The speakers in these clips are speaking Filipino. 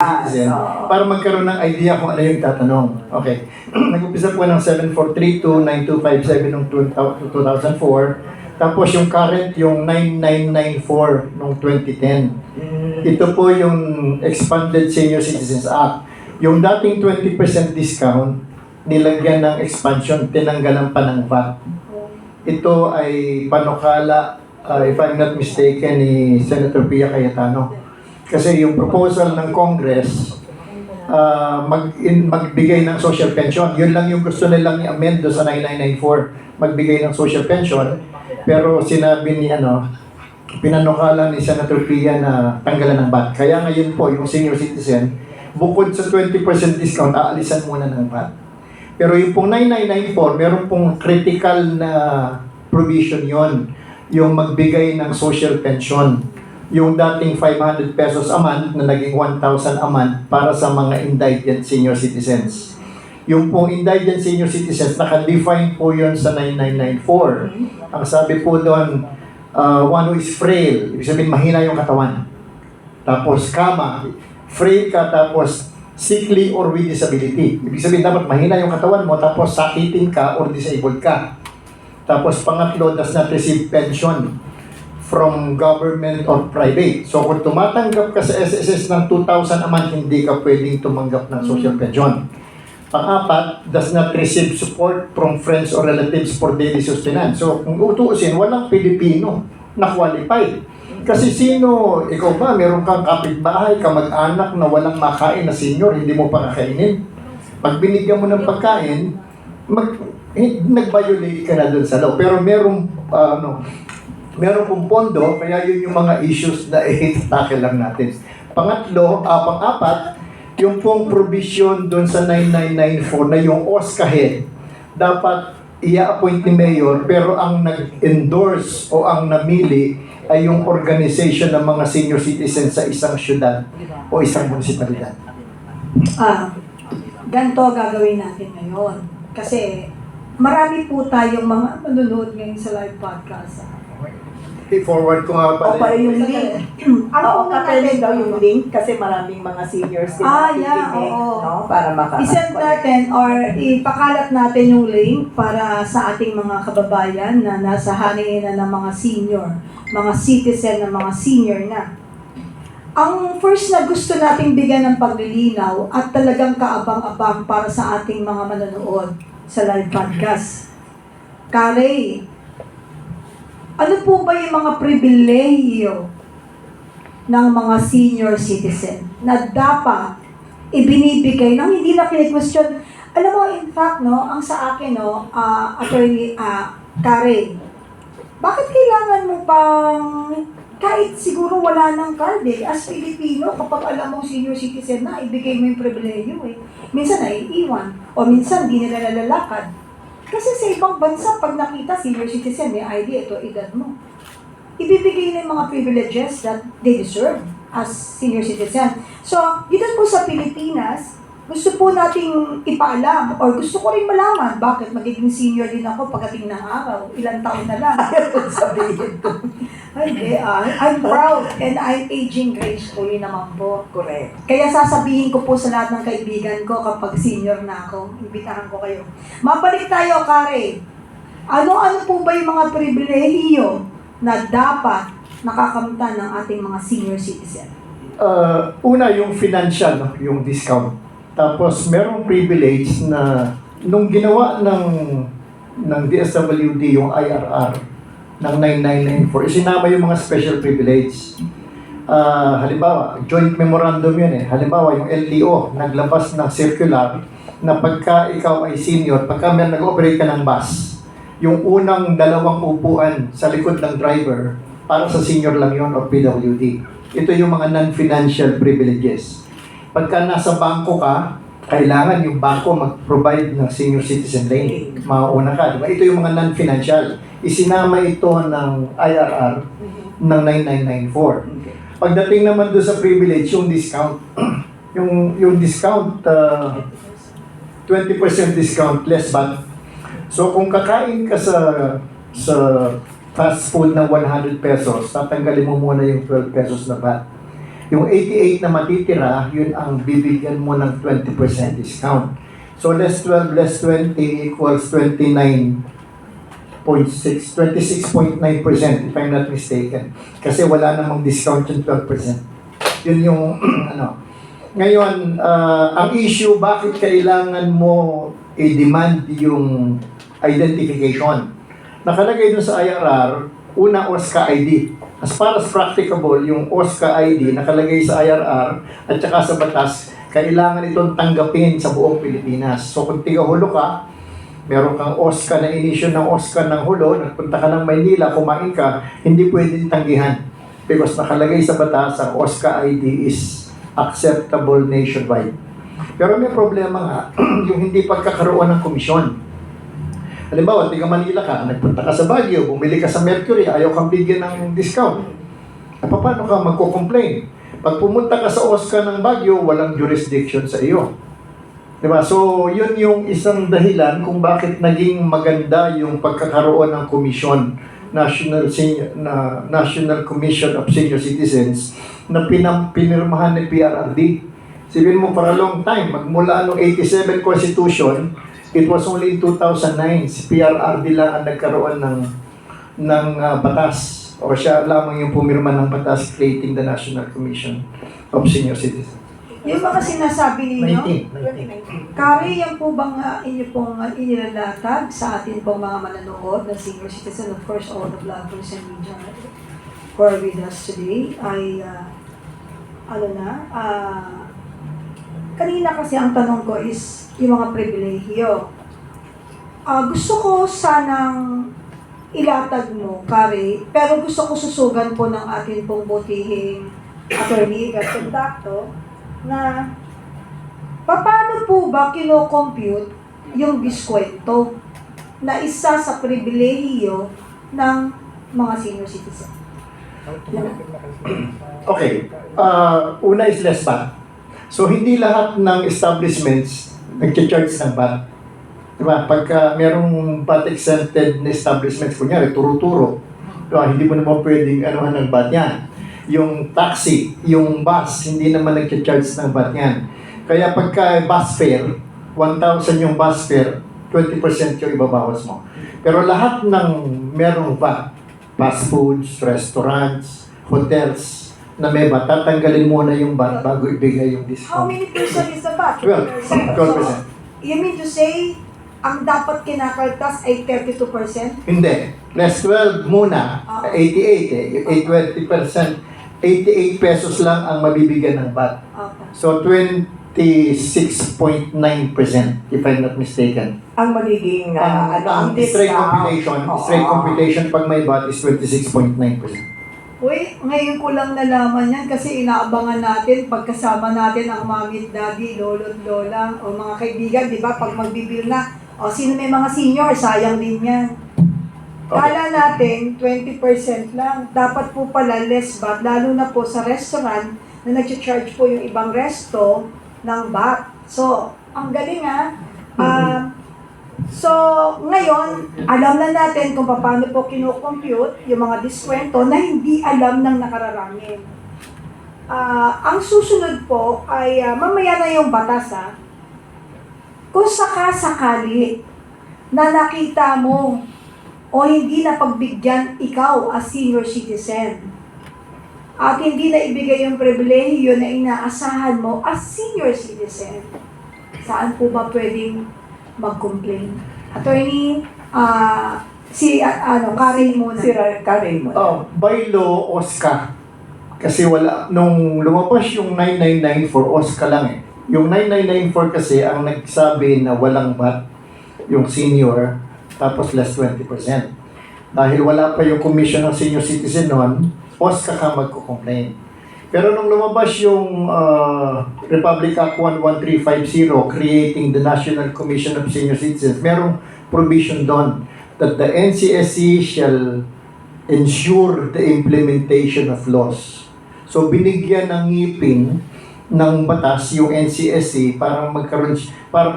citizen para magkaroon ng idea kung ano yung tatanong. Okay. Nag-umpisa po ng 7432-9257 noong 2004. Tapos yung current, yung 9994 noong 2010. Ito po yung Expanded Senior Citizens Act. Yung dating 20% discount, nilagyan ng expansion, tinanggalan pa ng VAT. Ito ay panukala, if I'm not mistaken, ni Senator Pia Cayetano. Kasi yung proposal ng Congress, magbigay ng social pension. Yun lang yung gusto nilang i-amend sa 9994, magbigay ng social pension. Pero sinabi ni pinanukala ni Senator Pia na tanggalan ng VAT. Kaya ngayon po, yung senior citizen, bukod sa 20% discount, aalisan muna ng VAT. Pero yung pong 9994, meron pong critical na provision yon, yung magbigay ng social pension. Yung dating 500 pesos a month na naging 1,000 a month para sa mga indigent senior citizens. Yung pong indigent senior citizens, naka-define po yun sa 9994. Ang sabi po doon, one who is frail, ibig sabihin mahina yung katawan. Tapos kama, frail ka, tapos sickly or with disability. Ibig sabihin dapat mahina yung katawan mo, tapos sakitin ka or disabled ka. Tapos pangatlo, does not receive pension from government or private. So kung tumatanggap ka sa SSS ng 2,000 a month, hindi ka pwedeng tumanggap ng social pension. Pang-apat, does not receive support from friends or relatives for daily sustenance. So kung utuusin, walang Pilipino na qualified. Kasi sino, ikaw ba, meron kang kapitbahay, kamag-anak na walang makain na senior, hindi mo pa kakainin. Pag binigyan mo ng pagkain, nag-violate ka na dun sa law. Pero meron pong pondo, kaya yun yung mga issues na i-tackle lang natin. Pang-apat, yung pong provision doon sa 9994 na yung OSCA head, dapat i-appoint ni Mayor, pero ang nag-endorse o ang namili ay yung organization ng mga senior citizens sa isang syudad o isang munisipalidad. Ganito gagawin natin ngayon. Kasi marami po tayong mga manonood ngayon sa live podcast. I-forward ko nga O pala. yung link. Ano Katayin daw yung link kasi maraming mga seniors din nakikinig, no? Para I-send natin or ipakalat natin yung link para sa ating mga kababayan na nasa hangin na ng mga senior, mga citizen na mga senior na. Ang first na gusto nating bigyan ng paglilinaw at talagang kaabang-abang para sa ating mga manonood sa live podcast. Kare, ano po ba yung mga pribilehiyo ng mga senior citizen na dapat ibinibigay nang hindi na kine-question? Alam mo, in fact, ang sa akin, Attorney Kare, bakit kailangan mo pang, kahit siguro wala ng card as Pilipino, kapag alam mong senior citizen na, ibigay mo yung pribilehiyo Minsan naiiwan, o minsan di nila nalalakad. Kasi sa ibang bansa, pag nakita senior citizen, may ID, ito edad mo. Ibibigay na yung mga privileges that they deserve as senior citizen. So, dito po sa Pilipinas, gusto po nating ipaalam, or gusto ko rin malaman, bakit magiging senior din ako pagdating ng araw, ilang taon na lang. sabihin ko. Hindi, I'm proud and I'm aging gracefully naman po. Correct. Kaya sasabihin ko po sa lahat ng kaibigan ko kapag senior na ako, imbitahan ko kayo. Mabalik tayo, Kare. Ano-ano po ba yung mga pribilehiyo na dapat nakakamtan ng ating mga senior citizen? Una, yung financial, yung discount. Tapos, merong privilege na nung ginawa ng DSWD, yung IRR, ng 9994, isinama yung mga special privilege. Halimbawa, joint memorandum yun Halimbawa, yung LTO, naglabas ng circular na pagka ikaw ay senior, pagka nag-operate ka ng bus, yung unang 2 upuan sa likod ng driver, para sa senior lang yun o PWD. Ito yung mga non-financial privileges. Pagka nasa bangko ka, kailangan yung bangko mag-provide ng senior citizen lane. Mauna ka, diba? Ito yung mga non-financial. Isinama ito ng IRR ng 9994. Pagdating naman doon sa privilege, yung discount, yung discount, 20% discount, less VAT. So kung kakain ka sa fast food ng 100 pesos, tatanggalin mo muna yung 12 pesos na VAT. Yung 88 na matitira, yun ang bibigyan mo ng 20% discount. So less 12 less 20 equals 26.9% if I'm not mistaken. Kasi wala namang discount yung 12%. Yun yung ano. Ngayon, ang issue, bakit kailangan mo i-demand yung identification? Nakalagay dun sa IRR, una OSCA ID. As far as practicable, yung OSCA ID nakalagay sa IRR at saka sa batas, kailangan itong tanggapin sa buong Pilipinas. So kung tiga-hulo ka, meron kang OSCA na inisyo ng OSCA ng hulo, nagpunta ka ng Maynila, kumain ka, hindi pwedeng tanggihan. Because nakalagay sa batas, ang OSCA ID is acceptable nationwide. Pero may problema nga, yung hindi pagkakaroon ng komisyon. Halimbawa, tiga Manila ka, nagpunta ka sa Baguio, bumili ka sa Mercury, ayaw kang bigyan ng discount. Paano ka magko-complain? Pag pumunta ka sa OSCA ng Baguio, walang jurisdiction sa iyo. Diba? So, yun yung isang dahilan kung bakit naging maganda yung pagkakaroon ng komisyon, National Commission of Senior Citizens, na pinirmahan ng PRRD. Sabihin mo, for a long time, magmula noong 87 Constitution, it was only in 2009, si PRRD lang ang nagkaroon ng batas. O siya lamang yung pumirma ng batas creating the National Commission of Senior Citizens. Yung mga sinasabi ninyo, 19. Kari, yan po bang inyo pong inilalatag sa atin pong mga mananood na senior citizen, of course, all the vloggers and media who are with us today, ay, kanina kasi ang tanong ko is yung mga pribilehiyo. Gusto ko sanang ilatag mo, Kari, pero gusto ko susugan po ng atin pong butihing attorney at kontakto na paano po ba kino-compute yung diskwento na isa sa pribilehiyo ng mga senior citizen? Okay. Una is less VAT. So, hindi lahat ng establishments nag-charge ng VAT. Diba? Pagka merong VAT-exempted na establishments, kunyari, turo-turo, diba? Hindi mo naman pwedeng anuhan ng VAT yan. Yung taxi, yung bus, hindi naman nag-charge ng VAT yan. Kaya pagka bus fare, 1,000 yung bus fare, 20% yung ibabawas mo. Pero lahat ng merong VAT, fast foods, restaurants, hotels, na may VAT, tatanggalin muna yung VAT bago ibigay yung How discount. many percent is the VAT? 12%. So, you mean to say, ang dapat kinakaltas ay 32%? Hindi. Less 12 muna. 88 eh. 20%. 88 pesos lang ang mabibigyan ng VAT. Okay. So, 26.9% if I'm not mistaken. Ang magiging Ang straight computation pag may VAT is 26.9%. Uy, ngayon ko lang nalaman yan kasi inaabangan natin pagkasama natin ang mami at daddy, lolo at lola o mga kaibigan, di ba? Pag magbibil na, o sino may mga senior, sayang din yan. Kala natin 20% lang. Dapat po pala less VAT, lalo na po sa restaurant na nag-charge po yung ibang resto ng VAT. So, ang galing so, ngayon, alam na natin kung paano po kino-compute yung mga diskwento na hindi alam ng nakararami. Ang susunod po ay, mamaya na yung batas kung sakasakali na nakita mo o hindi na pagbigyan ikaw as senior citizen at hindi na ibigay yung pribilehiyo na inaasahan mo as senior citizen, saan po ba pwedeng mag-complain? Attorney, Karen muna. Si Karen mo. By law, OSCA. Kasi nung lumabas yung 9994, OSCA lang eh. Yung 9994 kasi ang nagsabi na walang VAT, yung senior, tapos less 20%. Dahil wala pa yung commission ng senior citizen noon, OSCA ka magko-complain. Pero nung lumabas yung Republic Act 11350 creating the National Commission of Senior Citizens, merong provision doon that the NCSC shall ensure the implementation of laws. So binigyan ng ngipin ng batas yung NCSC para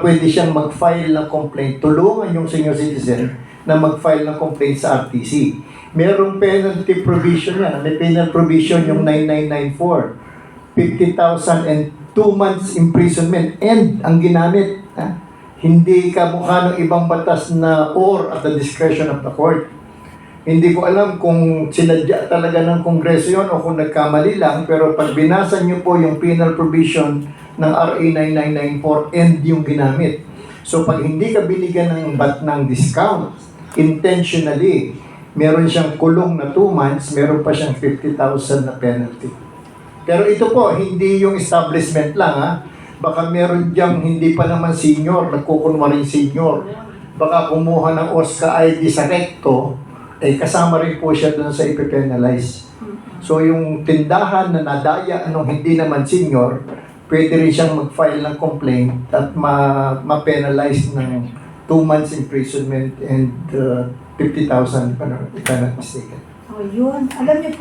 pwede siyang mag-file ng complaint, tulungan yung senior citizen na mag-file ng complaint sa RTC. Merong penalty provision yan. May penal provision yung 9994. 50,000 and 2 months imprisonment. And ang ginamit, hindi kamukha ng ibang batas na or at the discretion of the court. Hindi ko alam kung sinadya talaga ng Kongreso yun o kung nagkamali lang, pero pag binasa niyo po yung penal provision ng RA 9994 and yung ginamit. So pag hindi ka binigyan ng discount, intentionally, meron siyang kulong na 2 months, meron pa siyang 50,000 na penalty. Pero ito po, hindi yung establishment lang ha. Baka meron diyang hindi pa naman senior, nagkukunwaring senior. Baka kumuha ng OSCA ID sa recto, kasama rin po siya doon sa ipipenalize. So yung tindahan na nadaya nung hindi naman senior, pwede rin siyang mag-file ng complaint at ma-penalize ng 2 months imprisonment and 50,000, if I'm not mistaken. Oh, yun. Alam niyo